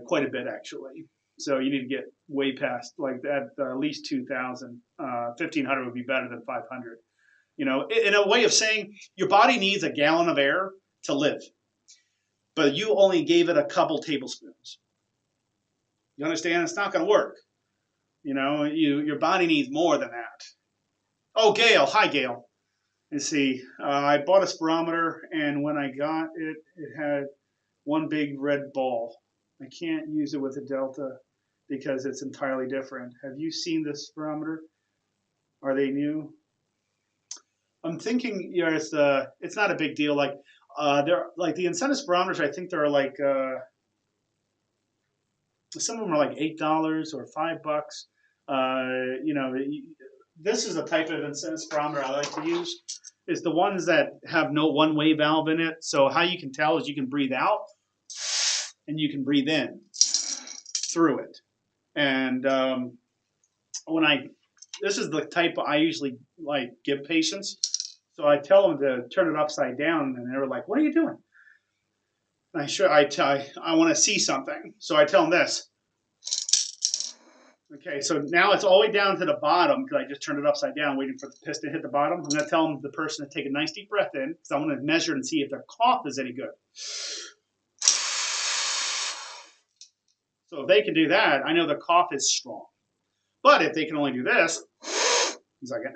quite a bit actually. So you need to get way past like that, at least 2,000. 1,500 would be better than 500. In a way of saying your body needs a gallon of air to live, but you only gave it a couple tablespoons. You understand? It's not going to work. Your body needs more than that. Oh, Gail. Hi, Gail. Let's see. I bought a spirometer, and when I got it, it had one big red ball. I can't use it with a Delta because it's entirely different. Have you seen this spirometer? Are they new? I'm thinking, it's not a big deal. Like, they're like the incentive spirometers. I think they're like some of them are like $8 or $5. You know, this is a type of incentive spirometer I like to use. Is the ones that have no one-way valve in it. So how you can tell is you can breathe out and you can breathe in through it. And this is the type I usually like give patients. So I tell them to turn it upside down, and they're like, "What are you doing?" And I want to see something. So I tell them this. Okay, so now it's all the way down to the bottom because I just turned it upside down, waiting for the piston to hit the bottom. I'm going to tell them the person to take a nice deep breath in because I want to measure and see if their cough is any good. So if they can do that, I know their cough is strong. But if they can only do this, a second,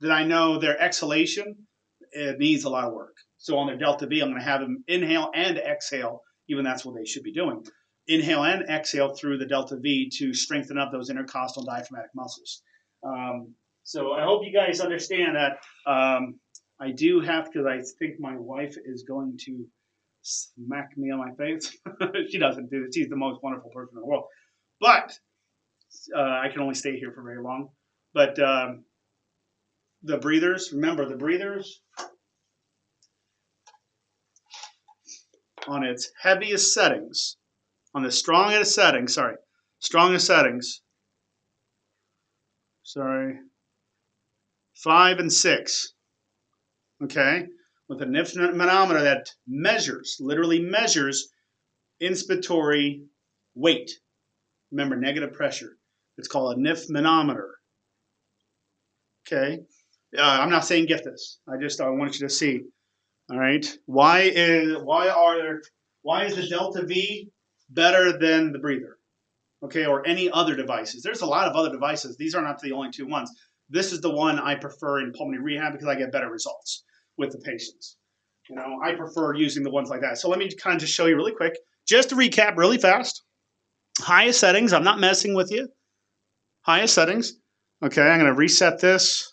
then I know their exhalation, it needs a lot of work. So on their Delta-V, I'm going to have them inhale and exhale, even that's what they should be doing. Inhale and exhale through the Delta-V to strengthen up those intercostal diaphragmatic muscles. So I hope you guys understand that I do have, because I think my wife is going to smack me on my face. She doesn't do it. She's the most wonderful person in the world. But I can only stay here for very long. But the breathers, remember the breathers, on its heaviest settings, on the strongest settings, 5 and 6, okay, with a NIF manometer that literally measures inspiratory weight. Remember, negative pressure. It's called a NIF manometer. Okay, I'm not saying get this. I want you to see. All right, why is the Delta-V better than the breather? Okay, or any other devices? There's a lot of other devices. These are not the only two ones. This is the one I prefer in pulmonary rehab because I get better results with the patients. You know, I prefer using the ones like that. So let me kind of just show you really quick. Just to recap really fast. Highest settings, I'm not messing with you. Highest settings. Okay, I'm going to reset this.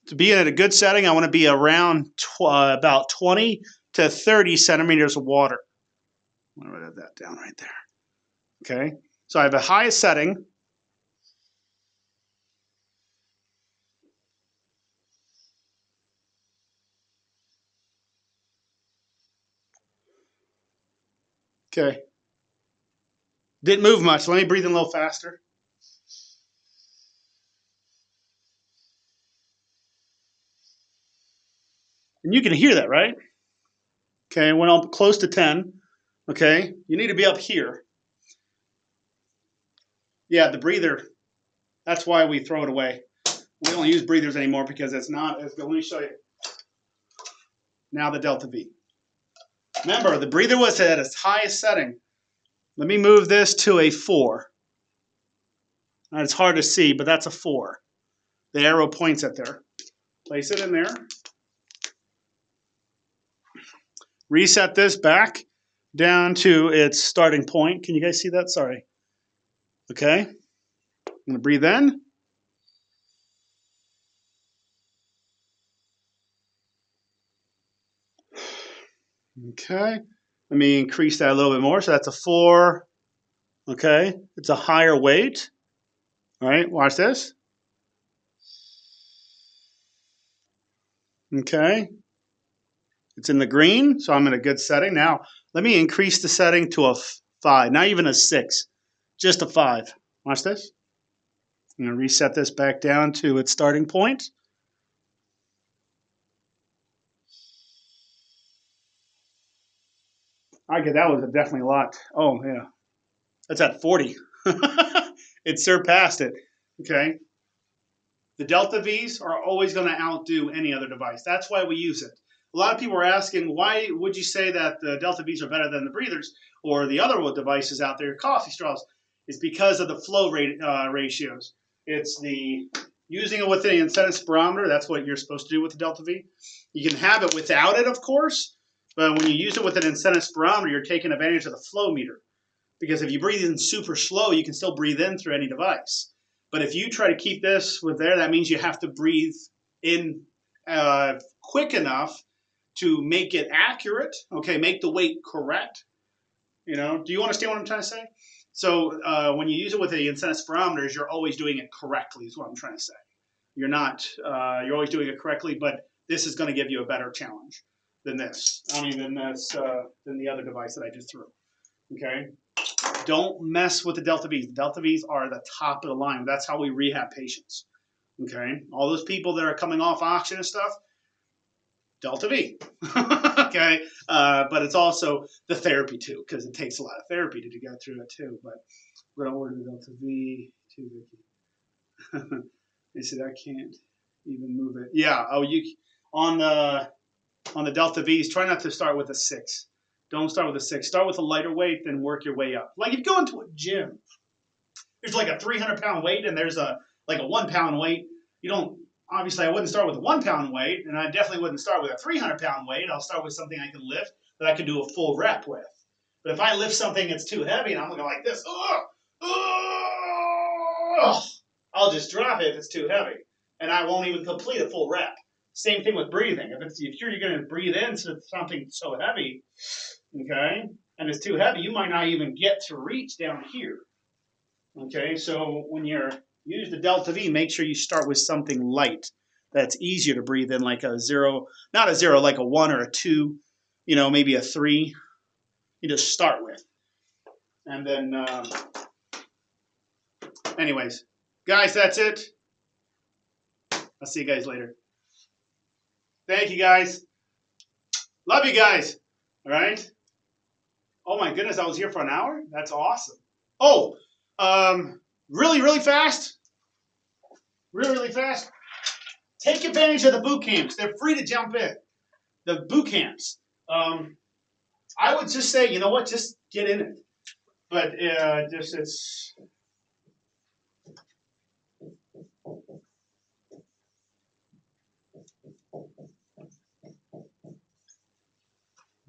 To be in a good setting, I want to be around about 20 to 30 centimeters of water. I'm going to write that down right there. Okay, so I have a highest setting. Okay, didn't move much. Let me breathe in a little faster. And you can hear that, right? Okay, went up close to 10. Okay, you need to be up here. Yeah, the breather, that's why we throw it away. We don't use breathers anymore because it's not as good. Let me show you. Now the Delta-V. Remember, the breather was at its highest setting. Let me move this to a 4. Now, it's hard to see, but that's a 4. The arrow points at there. Place it in there. Reset this back down to its starting point. Can you guys see that? Sorry. Okay. I'm going to breathe in. Okay. Let me increase that a little bit more. So that's a 4. Okay. It's a higher weight. All right. Watch this. Okay. It's in the green, so I'm in a good setting. Now, let me increase the setting to a 5, not even a 6, just a 5. Watch this. I'm going to reset this back down to its starting point. Okay, that was definitely a lot. Oh, yeah. That's at 40. It surpassed it. Okay. The Delta-Vs are always going to outdo any other device. That's why we use it. A lot of people are asking, why would you say that the Delta-Vs are better than the breathers or the other devices out there, coffee straws? It's because of the flow rate ratios. It's the using it with the incentive spirometer. That's what you're supposed to do with the Delta-V. You can have it without it, of course, but when you use it with an incentive spirometer, you're taking advantage of the flow meter. Because if you breathe in super slow, you can still breathe in through any device. But if you try to keep this with there, that means you have to breathe in quick enough to make it accurate, okay, make the weight correct, You know, do you understand what I'm trying to say? So when you use it with the incentive spirometers, you're always doing it correctly is what I'm trying to say. You're not, you're always doing it correctly, but this is going to give you a better challenge than this. I mean, than the other device that I just threw. Okay? Don't mess with the Delta-Vs. The Delta-Vs are the top of the line. That's how we rehab patients. Okay? All those people that are coming off oxygen and stuff, Delta-V. Okay? But it's also the therapy too, because it takes a lot of therapy to get through it too. But we're going to order the Delta-V too, Vicky. They said I can't even move it. Yeah. Oh, you on the Delta-Vs, try not to start with a 6. Don't start with a 6. Start with a lighter weight, then work your way up. Like if you go into a gym, there's like a 300-pound weight and there's like a 1 pound weight. You don't, obviously I wouldn't start with a 1 pound weight, and I definitely wouldn't start with a 300-pound weight. I'll start with something I can lift that I can do a full rep with. But if I lift something that's too heavy and I'm looking like this, I'll just drop it if it's too heavy, and I won't even complete a full rep. Same thing with breathing. If you're going to breathe into something so heavy, okay, and it's too heavy, you might not even get to reach down here. Okay, so when you're use the Delta-V, make sure you start with something light that's easier to breathe in, like a 0, not a 0, like a 1 or a 2, you know, maybe a 3. You just start with, and then, anyways, guys, that's it. I'll see you guys later. Thank you, guys. Love you guys. All right. Oh my goodness, I was here for an hour. That's awesome. Oh, really, really fast. Really fast. Take advantage of the boot camps. They're free to jump in. The boot camps. I would just say, you know what? Just get in it. But just it's.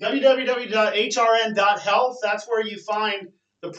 www.hrn.health. That's where you find